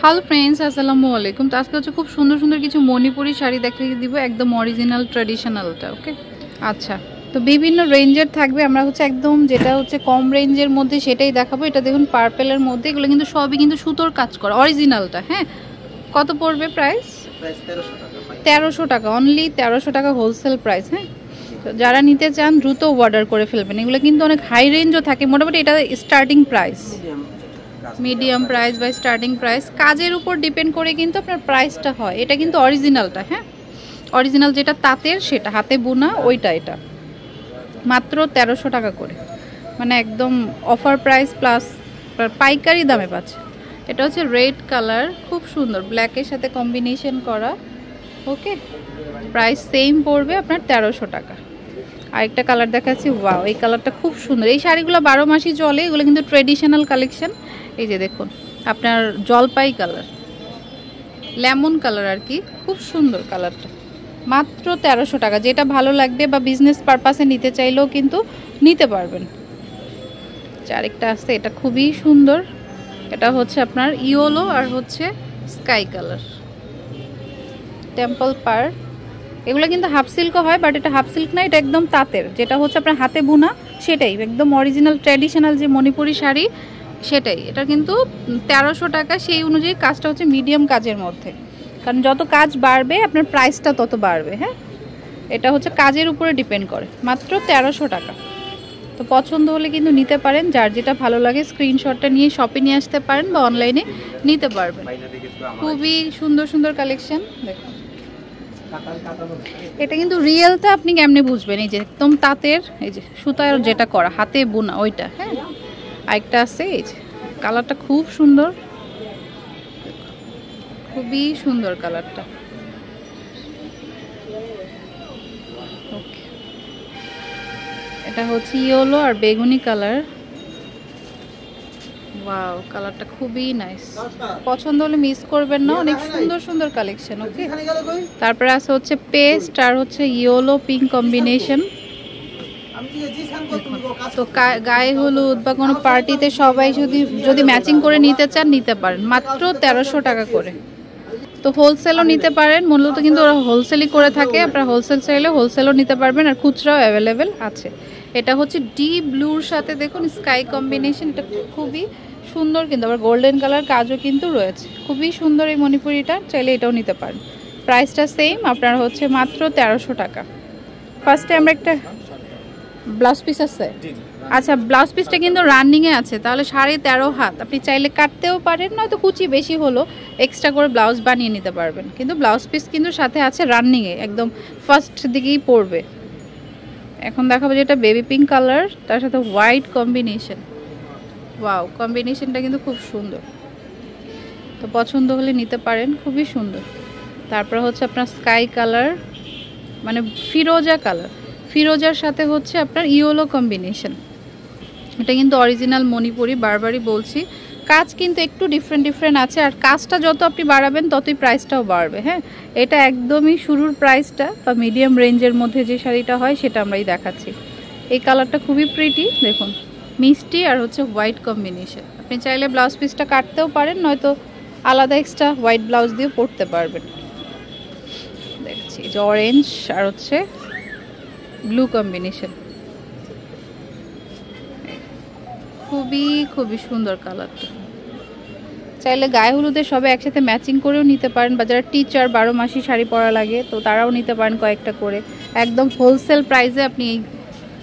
Hello friends, আসসালামু আলাইকুম। তো আজকে হচ্ছে খুব সুন্দর সুন্দর কিছু মণিপুরি শাড়ি দেখিয়ে দিব, একদম অরিজিনাল ট্র্যাডিশনালটা। ওকে, আচ্ছা। তো বিভিন্ন রেঞ্জের থাকবে, আমরা হচ্ছে একদম যেটা হচ্ছে কম রেঞ্জের মধ্যে সেটাই দেখাবো। এটা দেখুন পার্পেলের মধ্যে, এগুলো কিন্তু সবই কিন্তু সুতোর কাজ করা অরিজিনালটা। হ্যাঁ, কত পড়বে প্রাইস? 1300 টাকা, অনলি 1300 টাকা হোলসেল প্রাইস। হ্যাঁ, তো যারা নিতে চান দ্রুত অর্ডার করে ফেলবেন। এগুলো কিন্তু অনেক হাই রেঞ্জও থাকে, মোটামুটি এটা স্টার্টিং প্রাইস, মিডিয়াম প্রাইস বা স্টার্টিং প্রাইস কাজের উপর ডিপেন্ড করে কিন্তু আপনার প্রাইসটা হয়। এটা কিন্তু অরিজিনালটা, হ্যাঁ অরিজিনাল যেটা তাঁতের, সেটা হাতে বোনা ওইটা। এটা মাত্র 1300 টাকা করে, মানে একদম অফার প্রাইস প্লাস পাইকারি দামে পাচ্ছে। এটা হচ্ছে রেড কালার, খুব সুন্দর, ব্ল্যাকের সাথে কম্বিনেশন করা। ওকে, প্রাইস সেম পড়বে আপনার 1300 টাকা। আরেকটা কালার দেখাচ্ছি, ওয়াও, এই কালারটা খুব সুন্দর। এই শাড়িগুলো 12 মাসই চলে, এগুলো কিন্তু ট্রেডিশনাল কালেকশন। এই যে দেখুন আপনার জলপাই কালার, লেমন কালার আর কি, খুব সুন্দর কালারটা। মাত্র 1300 টাকা। যেটা ভালো লাগবে বা বিজনেস পারপাসে নিতে চাইলেও কিন্তু নিতে পারবেন। আরেকটা আছে, এটা খুবই সুন্দর। এটা হচ্ছে আপনার ইয়েলো আর হচ্ছে স্কাই কালার, টেম্পল পার। এগুলো কিন্তু হাফ সিল্কও হয়, বাট এটা হাফ সিল্ক না, এটা একদম তাঁতের, যেটা হচ্ছে আপনার হাতে বোনা সেটাই, একদম অরিজিনাল ট্র্যাডিশনাল যে মণিপুরি শাড়ি সেটাই। এটা কিন্তু 1300 টাকা। সেই অনুযায়ী কাজটা হচ্ছে মিডিয়াম কাজের মধ্যে, কারণ যত কাজ বাড়বে আপনার প্রাইসটা তত বাড়বে। হ্যাঁ, এটা হচ্ছে কাজের উপরে ডিপেন্ড করে। মাত্র 1300 টাকা। তো পছন্দ হলে কিন্তু নিতে পারেন, যার যেটা ভালো লাগে স্ক্রিনশটটা নিয়ে শপে নিয়ে আসতে পারেন বা অনলাইনে নিতে পারবেন। খুবই সুন্দর সুন্দর কালেকশন দেখুন। এটা কিন্তু রিয়েলটা আপনি কেমনে বুঝবেন? এই যে একদম তাঁতের, এই যে সুতার যেটা করা হাতে বোনা ওইটা। হ্যাঁ, আরেকটা আছে, এই যে কালারটা খুব সুন্দর, খুবই সুন্দর কালারটা। ওকে, এটা হচ্ছে ইয়েলো আর বেগুনি কালার। ওয়াও, কালারটা খুবই নাইস। পছন্দ হলে মিস করবেন না, অনেক সুন্দর সুন্দর কালেকশন। ওকে, তারপরে আছে হচ্ছে পেস্ট আর হচ্ছে ইয়েলো পিঙ্ক কম্বিনেশন। তো গায়ে হলুদ বা কোনো পার্টিতে সবাই যদি ম্যাচিং করে নিতে চান নিতে পারেন, মাত্র 1300 টাকা করে। তো হোলসেলও নিতে পারেন, মূলত কিন্তু ওরা হোলসেলই করে থাকে। আপনারা হোলসেল চাইলে হোলসেলও নিতে পারবেন, আর খুচরাও অ্যাভেলেবেল আছে। এটা হচ্ছে ডিপ ব্লুর সাথে দেখুন স্কাই কম্বিনেশন, এটা খুবই সুন্দর, কিন্তু আবার গোল্ডেন কালার কাজও কিন্তু রয়েছে। খুবই সুন্দর এই মণিপুরিটা, চাইলে এটাও নিতে পারেন। প্রাইসটা সেম, আপনার হচ্ছে মাত্র 1300 টাকা। ফার্স্টে আমরা একটা ব্লাউজ পিস আছে। আচ্ছা, ব্লাউজ পিসটা কিন্তু রানিংয়ে আছে, তাহলে 13.5 হাত। আপনি চাইলে কাটতেও পারেন, নয়তো কুচি বেশি হলো এক্সট্রা করে ব্লাউজ বানিয়ে নিতে পারবেন। কিন্তু ব্লাউজ পিস কিন্তু সাথে আছে রানিংয়ে, একদম ফার্স্ট দিকেই পড়বে। এখন দেখাবো যেটা বেবি পিঙ্ক কালার, তার সাথে হোয়াইট কম্বিনেশন। ওয়াও, কম্বিনেশনটা কিন্তু খুব সুন্দর। তো পছন্দ হলে নিতে পারেন, খুবই সুন্দর। তারপর হচ্ছে আপনার স্কাই কালার, মানে ফিরোজা কালার, ফিরোজার সাথে হচ্ছে আপনার ইয়েলো কম্বিনেশন। এটা কিন্তু অরিজিনাল মণিপুরি, বারবারই বলছি। কাজ কিন্তু একটু ডিফারেন্ট আছে, আর কাজটা যত আপনি বাড়াবেন ততই প্রাইসটাও বাড়বে। হ্যাঁ, এটা একদমই শুরুর প্রাইসটা বা মিডিয়াম রেঞ্জের মধ্যে যে শাড়িটা হয় সেটা আমরাই দেখাচ্ছি। এই কালারটা খুবই প্রিটি, দেখুন মিষ্টি আর হচ্ছে হোয়াইট কম্বিনেশন। আপনি চাইলে ব্লাউজ পিসটা কাটতেও পারেন, নয়তো আলাদা এক্সট্রা হোয়াইট ব্লাউজ দিয়ে পরতে পারবেন। দেখছি যে অরেঞ্জ আর হচ্ছে ব্লু কম্বিনেশন, খুবই সুন্দর কালারটা। চাইলে গায়ে হলুদের সবে একসাথে ম্যাচিং করেও নিতে পারেন, বা যারা টিচার 12 মাসি শাড়ি পরা লাগে তো তারাও নিতে পারেন কয়েকটা করে। একদম হোলসেল প্রাইসে আপনি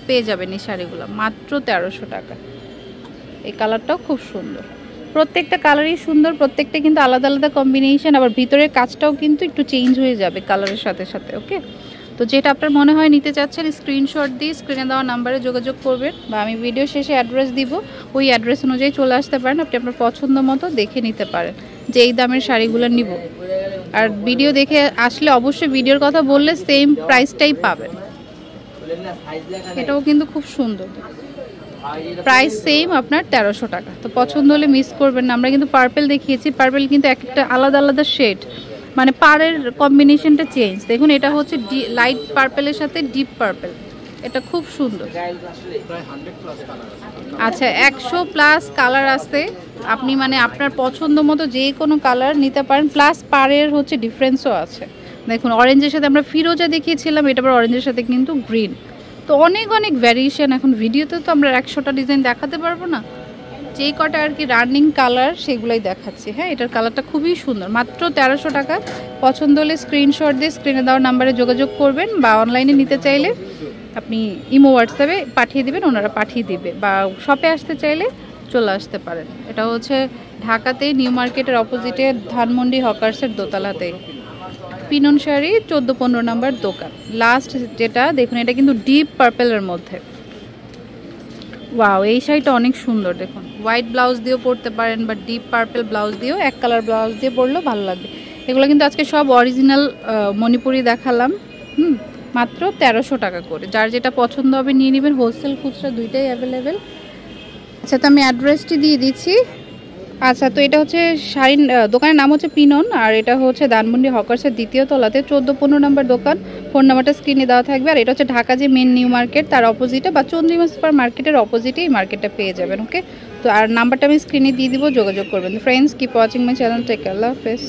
পেয়ে যাবেন এই শাড়িগুলো, মাত্র 1300 টাকা। এই কালারটাও খুব সুন্দর, প্রত্যেকটা কালারই সুন্দর, প্রত্যেকটা কিন্তু আলাদা আলাদা কম্বিনেশন, আবার ভিতরের কাজটাও কিন্তু একটু চেঞ্জ হয়ে যাবে কালারের সাথে সাথে। ওকে, তো যেটা আপনার মনে হয় নিতে চাচ্ছেন স্ক্রিনশট দিয়ে স্ক্রিনে দেওয়া নাম্বারে যোগাযোগ করবেন, বা আমি ভিডিও শেষে অ্যাড্রেস দিব, ওই অ্যাড্রেস অনুযায়ী চলে আসতে পারেন। আপনি আপনার পছন্দ মতো দেখে নিতে পারেন যে এই দামের শাড়িগুলো নিব। আর ভিডিও দেখে আসলে অবশ্যই ভিডিওর কথা বললে সেম প্রাইসটাই পাবেন। এটাও কিন্তু খুব সুন্দর, প্রাইস সেম আপনার 1300 টাকা। তো পছন্দ হলে মিস করবেন না। আমরা কিন্তু পার্পেল দেখিয়েছি, পার্পেল কিন্তু একটা আলাদা আলাদা শেড, মানে পাড়ের কম্বিনেশনটা চেঞ্জ। দেখুন এটা হচ্ছে লাইট পার্পেলের সাথে ডিপ পার্পেল, এটা খুব সুন্দর। আচ্ছা 100+ কালার আছে, আপনি মানে আপনার পছন্দ মতো যে কোনো কালার নিতে পারেন, প্লাস পাড়ের হচ্ছে ডিফারেন্সও আছে। দেখুন অরেঞ্জের সাথে আমরা ফিরোজা দেখিয়েছিলাম, এটা আবার অরেঞ্জের সাথে কিন্তু গ্রিন। তো অনেক অনেক ভ্যারিয়েশন, এখন ভিডিওতে তো আমরা 100টা ডিজাইন দেখাতে পারবো না, যেই কটা আর কি রানিং কালার সেগুলোই দেখাচ্ছি। হ্যাঁ, এটার কালারটা খুবই সুন্দর, মাত্র 1300 টাকা। পছন্দ হলে স্ক্রিনশট দিয়ে স্ক্রিনে দেওয়ার নাম্বারে যোগাযোগ করবেন, বা অনলাইনে নিতে চাইলে আপনি ইমো হোয়াটসঅ্যাপে পাঠিয়ে দিবেন, ওনারা পাঠিয়ে দিবে, বা শপে আসতে চাইলে চলে আসতে পারেন। এটা হচ্ছে ঢাকাতে নিউ মার্কেটের অপোজিটে ধানমন্ডি হকার্সের দোতলাতে পিনন শাড়ি 14-15 নম্বর দোকান। লাস্ট যেটা দেখুন, এটা কিন্তু ডিপ পার্পেলের মধ্যে। ওয়াও, এই শাড়িটা অনেক সুন্দর। দেখুন হোয়াইট ব্লাউজ দিয়েও পরতে পারেন, বা ডিপ পার্পেল ব্লাউজ দিয়েও, এক কালার ব্লাউজ দিয়ে পরলেও ভালো লাগবে। এগুলো কিন্তু আজকে সব অরিজিনাল মণিপুরি দেখালাম। মাত্র 1300 টাকা করে। যার যেটা পছন্দ হবে নিয়ে নেবেন, হোলসেল খুচরা দুইটাই অ্যাভেলেবেল। আচ্ছা, তো আমি অ্যাড্রেসটি দিয়ে দিচ্ছি। আচ্ছা, তো এটা হচ্ছে শাড়ির দোকানের নাম হচ্ছে পিনন, আর এটা হচ্ছে ধানমন্ডি হকার্সের দ্বিতীয় তলাতে 14-15 নম্বর দোকান। ফোন নাম্বারটা স্ক্রিনে দেওয়া থাকবে। আর এটা হচ্ছে ঢাকা যে মেন নিউ মার্কেট তার অপোজিটে, বা চন্দ্রিমা সুপার মার্কেটের অপোজিটে এই মার্কেটটা পেয়ে যাবেন। ওকে, তো আর নাম্বারটা আমি স্ক্রিনে দিয়ে দিব, যোগাযোগ করবেন। Friends, keep watching my channel, take care, আল্লাহ হাফেজ।